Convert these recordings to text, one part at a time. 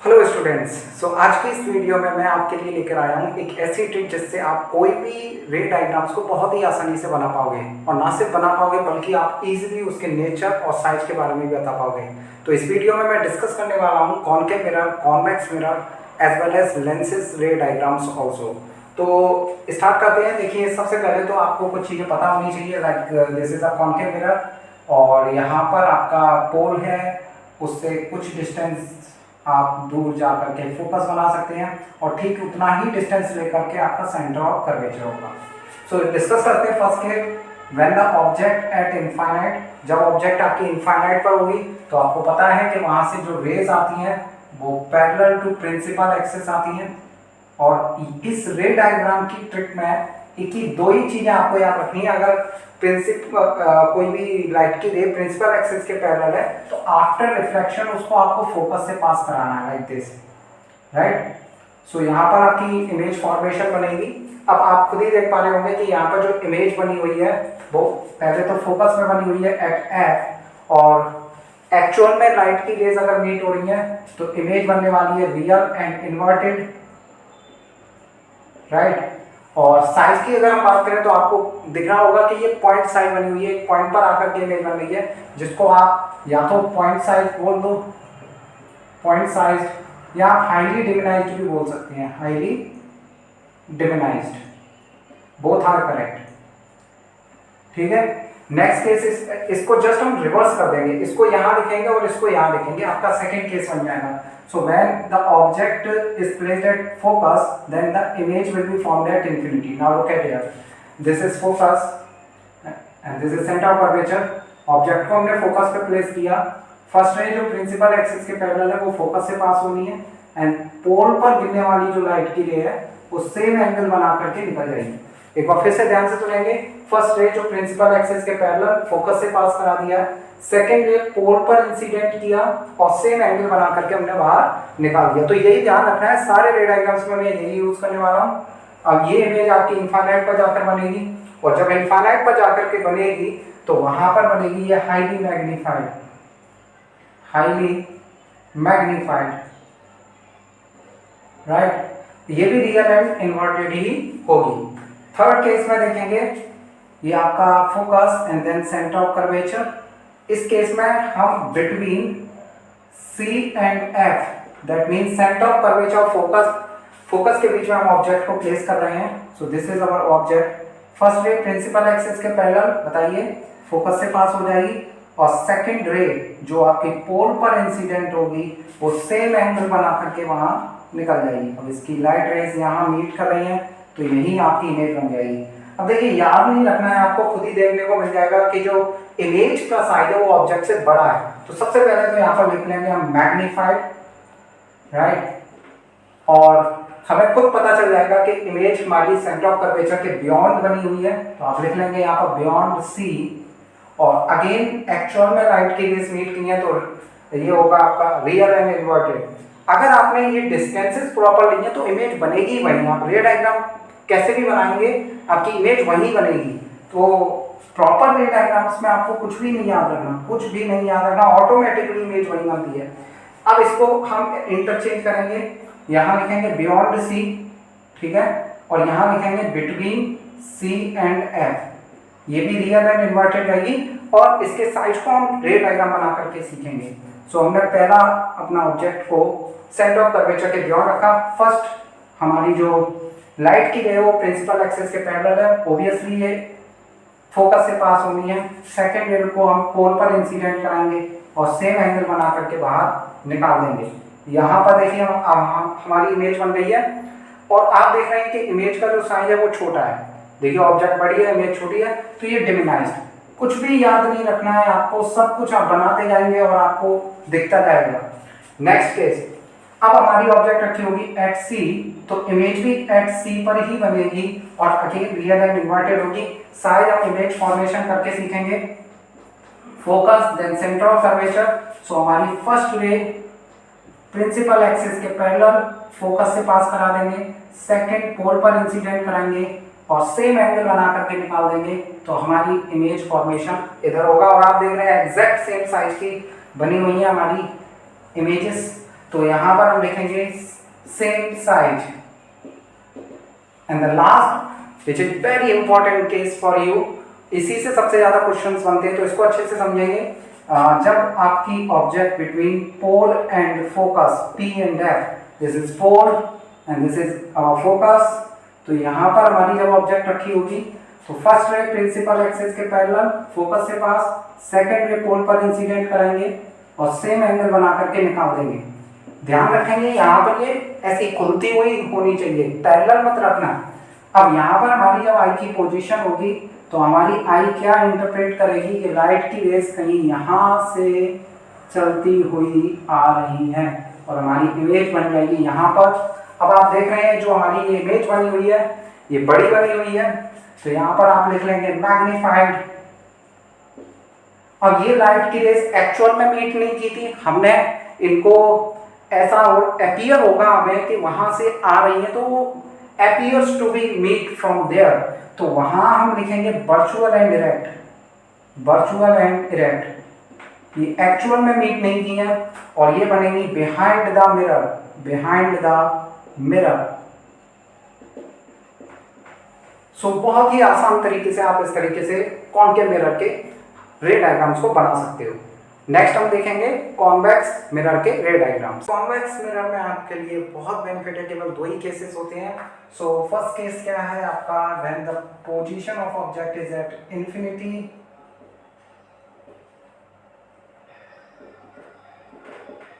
Hello students. आज की इस वीडियो में मैं आपके लिए लेकर आया हूँ एक ऐसी ट्रिक जिससे आप कोई भी रे डायग्राम्स को बहुत ही आसानी से बना पाओगे, और ना सिर्फ बना पाओगे बल्कि आप इजीली उसके नेचर और साइज के बारे में भी बता पाओगे। तो इस वीडियो में मैं डिस्कस करने वाला हूँ concave mirror, convex mirror as well as lenses ray diagrams also. तो स्टार्ट करते हैं। देखिए, सबसे पहले तो आपको कुछ चीज़ें पता होनी चाहिए, like this is a concave mirror और यहाँ पर आपका पोल है, उससे कुछ डिस्टेंस आप दूर जा करके फोकस बना सकते हैं और ठीक उतना ही डिस्टेंस लेकर के आपका सेंटर ऑफ कर्वेचर होगा। सो डिस्कस करते हैं फर्स्ट के when the object at infinite. जब ऑब्जेक्ट आपकी इनफाइनाइट पर होगी तो आपको पता है कि वहां से जो रेज आती हैं वो पैरेलल टू प्रिंसिपल एक्सिस आती हैं। और इस रे डायग्राम की ट्रिक में एक ही दो ही चीजें आपको याद रखनी है। अगर कोई भी लाइट की रे प्रिंसिपल एक्सिस के पैरेलल है तो आफ्टर रिफ्लेक्शन उसको आपको फोकस से पास कराना है, लाइक दिस, राइट। सो यहाँ पर आपकी इमेज फॉर्मेशन बनेगी। अब आप खुद ही देख पा रहे होंगे कि यहाँ पर जो इमेज बनी हुई है वो पहले तो फोकस में बनी हुई है एट एफ, और एक्चुअल में लाइट की रेज अगर मीट हो रही है तो इमेज बनने वाली है रियल एंड इन्वर्टेड, राइट। और साइज की अगर हम बात करें तो आपको दिख रहा होगा कि ये पॉइंट साइज बनी हुई है, एक पॉइंट पर आकर के इमेज बन रही है, जिसको आप या तो पॉइंट साइज बोल दो, पॉइंट साइज, या आप हाईली डिमिनाइज्ड भी बोल सकते हैं, highly diminished, both are correct, ठीक है। नेक्स्ट केस इसको जस्ट हम रिवर्स कर देंगे, इसको यहां लिखेंगे और इसको यहां लिखेंगे, आपका सेकंड केस बन जाएगा। So when the object is placed at focus, then the image will be formed at infinity. Now look at here. This is focus and this is center of curvature. Object को हमने focus पे place किया। First ray जो principal axis के parallel है वो focus से पास होनी है, and pole पर गिरने वाली जो light की ray है वो same angle बना करके निकल जाएगी। एक बार फिर से ध्यान से सुनेंगे। फर्स्ट रे जो प्रिंसिपल एक्सिस के पैरेलल फोकस से पास करा दिया, सेकंड रे पोल पर इंसिडेंट किया और सेम एंगल बना करके हमने बाहर निकाल दिया। तो यही ध्यान रखना है, सारे रे डायग्राम्स में मैं यही यूज करने वाला हूँ। अब ये इमेज आपकी इनफाइनाइट पर जाकर बनेगी, और जब इनफाइनाइट पर जाकर के बनेगी तो वहां पर बनेगी ये highly magnified, highly magnified, right. ये भी रियल एंड इन्वर्टेड ही होगी। थर्ड केस में देखेंगे, ये आपका focus and then centre of curvature. इस केस में हम between C and F, that means centre of curvature और फोकस के बीच में हम ऑब्जेक्ट को प्लेस कर रहे हैं। So this is our object. First ray principal axis के पैरेलल, बताइए, फोकस से पास हो जाएगी, और सेकंड रे जो आपकी पोल पर इंसिडेंट होगी वो सेम एंगल बना करके वहां निकल जाएगी। अब इसकी लाइट रेज यहाँ मीट कर रही हैं तो यही आपकी इमेज बन जाएगी। अब देखिए, याद नहीं रखना है, आपको खुद ही देखने को मिल जाएगा कि जो इमेज का साइज है वो ऑब्जेक्ट से बड़ा है। तो सबसे पहले तो यहाँ पर लिख लेंगे हम मैग्नीफाइड, राइट, और हमें खुद पता चल जाएगा कि इमेज हमारी सेंटर ऑफ कर्वेचर के बियॉन्ड बनी हुई है, तो आप लिख लेंगे यहाँ पर बियॉन्ड C। और अगेन एक्चुअल में लाइट की रेज मीट की है तो ये होगा आपका रियल एंड इन्वर्टेड। अगर आपने ये डिस्टेंसेस प्रॉपर ली है तो इमेज बनेगी वही। आप रे डायग्राम कैसे भी बनाएंगे आपकी इमेज वही बनेगी। तो प्रॉपर रे डायग्राम्स में आपको कुछ भी नहीं याद रखना, कुछ भी नहीं याद रखना, ऑटोमेटिकली इमेज वही बनती है। अब इसको हम इंटरचेंज करेंगे, यहाँ लिखेंगे बियॉन्ड C, ठीक है, और यहाँ लिखेंगे बिटवीन C एंड F। ये भी रियल एंड इन्वर्टेड रहेगी, और इसके साइज को हम रे डायग्राम बना करके सीखेंगे। सो हमने पहला अपना ऑब्जेक्ट को सेंटर ऑफ कर्वेचर के बियॉन्ड रखा। फर्स्ट हमारी जो लाइट की रे वो प्रिंसिपल एक्सिस के पैरेलल है, ऑब्वियसली ये फोकस से पास होनी है। सेकंड रे को हम पोल पर इंसिडेंट कराएंगे और सेम एंगल बना करके बाहर निकाल देंगे। यहाँ पर देखिए हमारी इमेज बन गई है, और आप देख रहे हैं कि इमेज का जो साइज है वो छोटा है। देखिए, ऑब्जेक्ट बड़ी है, इमेज छोटी है, तो ये डिमिनाइज्ड। कुछ भी याद नहीं रखना है आपको, सब कुछ आप बनाते जाएंगे और आपको दिखता जाएगा। नेक्स्ट केस, अब हमारी ऑब्जेक्ट रखी होगी एट C, तो इमेज भी एट C पर ही बनेगी और अगेन रियल एंड इन्वर्टेड होगी। साइज हम इमेज फॉर्मेशन करके सीखेंगे। Focus then centre of curvature. So हमारी फर्स्ट रे प्रिंसिपल एक्सिस के पैरेलल फोकस से पास करा देंगे, सेकंड पोल पर इंसिडेंट कराएंगे और सेम एंगल बना करके निकाल देंगे, तो हमारी इमेज फॉर्मेशन इधर होगा। और आप देख रहे हैं एग्जैक्ट सेम साइज की बनी हुई है हमारी इमेजेस। तो यहाँ पर हम लिखेंगे same size. And the last which is very important case for you, इसी से सबसे ज्यादा क्वेश्चंस बनते हैं, तो इसको अच्छे से समझेंगे। जब आपकी object between pole and focus P and F, this is pole and this is our focus, तो यहाँ पर हमारी जब ऑब्जेक्ट रखी होगी तो फर्स्ट रे प्रिंसिपल एक्सिस के पैरेलल फोकस से पास, सेकंड रे पोल पर इंसिडेंट करेंगे और सेम एंगल बना करके निकाल देंगे। ध्यान रखेंगे यहाँ पर ये ऐसी खुलती हुई होनी चाहिए, पैरेलल मत रखना। अब यहाँ पर हमारी जब आई की पोजीशन होगी तो हमारी आई क्या इंटरप्रेट करेगी कि लाइट की रेस कहीं यहाँ से चलती हुई आ रही है और हमारी इमेज बन जाएगी यहाँ पर। अब आप देख रहे हैं जो हमारी ये इमेज बनी हुई है ये बड़ी बनी हुई है, तो यहाँ पर आप लिख लेंगे मैग्नीफाइड। अब ये लाइट की रेस एक्चुअल में मीट नहीं की थी, हमने इनको ऐसा अपीयर होगा हमें कि वहां से आ रही है, तो appears to be meet from there, तो वहां हम लिखेंगे virtual and direct, virtual and direct. ये एक्चुअल में मीट नहीं की है और ये बनेगी behind the mirror, behind the mirror. So बहुत ही आसान तरीके से आप इस तरीके से कॉनकेव मिरर के रे डायग्राम्स को बना सकते हो। नेक्स्ट हम देखेंगे कॉन्वेक्स मिरर के रे डायग्राम्स। कॉन्वेक्स मिरर में आपके लिए बहुत बेनिफिट है, केवल दो ही केसेस होते हैं। सो फर्स्ट केस क्या है आपका, when the position of object is at infinity,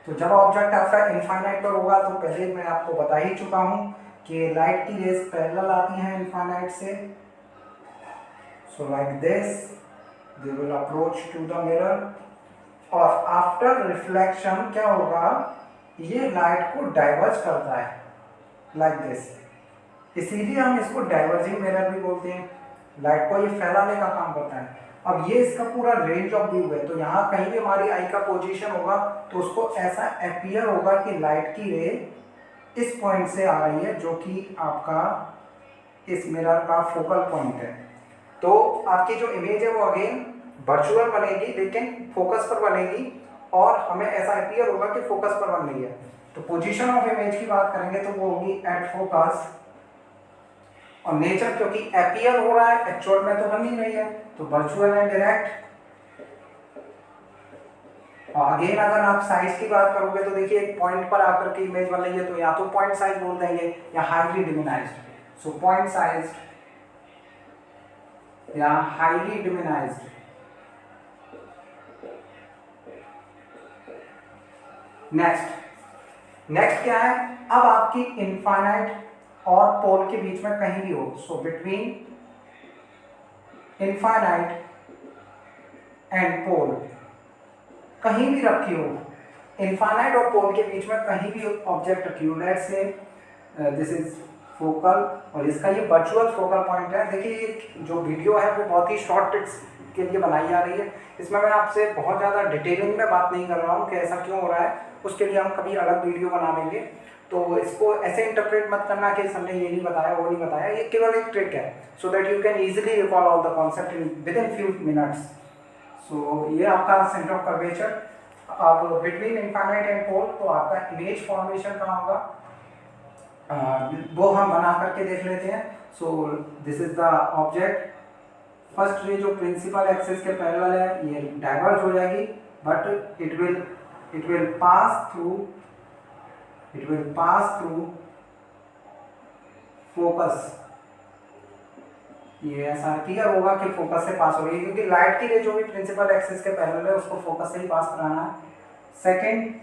तो जब ऑब्जेक्ट आपका इनफाइनाइट पर होगा, तो पहले मैं आपको बता ही चुका हूं कि लाइट की रेस पैरेलल आती हैं इनफाइनाइट से। So like this they will approach to the mirror और आफ्टर रिफ्लेक्शन क्या होगा, ये लाइट को डाइवर्ज करता है लाइक दिस, इसीलिए हम इसको डाइवर्जिंग मिरर भी बोलते हैं। लाइट को ये फैलाने का काम करता है। अब ये इसका पूरा रेंज ऑफ व्यू है, तो यहाँ कहीं भी हमारी आई का पोजीशन होगा तो उसको ऐसा अपीयर होगा कि लाइट की रे इस पॉइंट से आ रही है, जो कि आपका इस मिरर का फोकल पॉइंट है। तो आपकी जो इमेज है वो अगेन वर्चुअल बनेगी, लेकिन फोकस पर बनेगी और हमें ऐसा अपीयर होगा कि फोकस पर बन रही है। तो पोजीशन ऑफ इमेज की बात करेंगे तो वो होगी एट फोकस, और नेचर क्योंकि अपीयर हो रहा है, एक्चुअल में तो बन ही नहीं है, तो वर्चुअल एंड डायरेक्ट। और अगेन अगर आप साइज की बात करोगे तो देखिए एक पॉइंट पर आकर के इमेज बन रही है, तो या तो पॉइंट साइज बोल देंगे या highly diminished. So point size या हाईली डिमिनाइज्ड। नेक्स्ट क्या है, अब आपकी इनफाइनाइट और पोल के बीच में कहीं भी हो, सो बिटवीन इनफाइनाइट एंड पोल कहीं भी रखी हो, इनफाइनाइट और पोल के बीच में कहीं भी ऑब्जेक्ट रखी हो, let's say this is focal और इसका ये वर्चुअल फोकल पॉइंट है। देखिए ये जो वीडियो है वो बहुत ही शॉर्ट ट्रिक्स के लिए बनाई जा रही है, इसमें मैं आपसे बहुत ज़्यादा डिटेलिंग में बात नहीं कर रहा हूँ कि ऐसा क्यों हो रहा है, उसके लिए हम कभी अलग वीडियो बना देंगे। तो इसको ऐसे इंटरप्रेट मत करना कि हमने ये नहीं बताया वो नहीं बताया, ये केवल एक ट्रिक है, so that you can easily recall all the concept within few minutes. So ये आपका सेंटर ऑफ कर्वेचर। अब बिटवीन इनफाइनाइट एंड पोल तो आपका इमेज फॉर्मेशन कहाँ होगा, वो हम बना करके देख लेते हैं। So this is the object, first ray जो प्रिंसिपल एक्सिस के पैरेलल है ये डाइवर्ज हो जाएगी, but it will pass through focus. ये ऐसा क्लियर होगा कि फोकस से पास हो रही है, क्योंकि लाइट की रे जो भी प्रिंसिपल एक्सिस के पैरेलल है उसको फोकस से ही पास कराना है। सेकंड,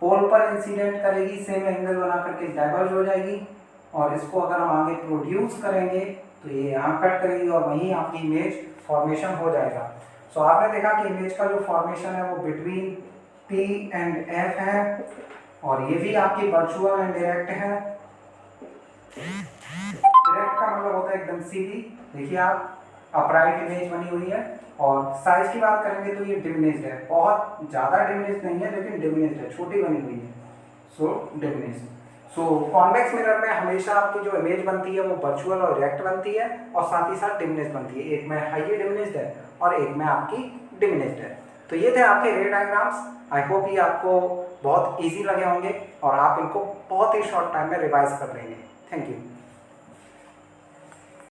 पोल पर इंसिडेंट करेगी, सेम एंगल बना करके डाइवर्ज हो जाएगी, और इसको अगर हम आगे प्रोड्यूस करेंगे तो ये यहाँ कट करेगी और वहीं आपकी इमेज फॉर्मेशन हो जाएगा। सो आपने देखा कि इमेज का जो फॉर्मेशन है वो बिटवीन P एंड F है, और ये भी आपकी वर्चुअल एंड डायरेक्ट है। डायरेक्ट का मतलब होता है एकदम सीधी, देखिए आप अपराइट इमेज बनी हुई है। और साइज की बात करेंगे तो ये डिमिनिश्ड है, बहुत ज़्यादा डिमिनिश्ड नहीं है लेकिन डिमिनिश्ड है, छोटी बनी हुई है, सो डिमिनिश्ड। सो कॉन्वेक्स मिरर में हमेशा आपकी जो इमेज बनती है वो वर्चुअल और डायरेक्ट बनती है, और साथ ही साथ डिमिनिश्ड बनती है, एक में हाईली डिमिनिश्ड है और एक में आपकी डिमिनिश्ड है। तो ये थे आपके रे डायग्राम्स। आई होप ये आपको बहुत ईजी लगे होंगे। और आप इनको बहुत ही शॉर्ट टाइम में रिवाइज कर लेंगे। Thank you.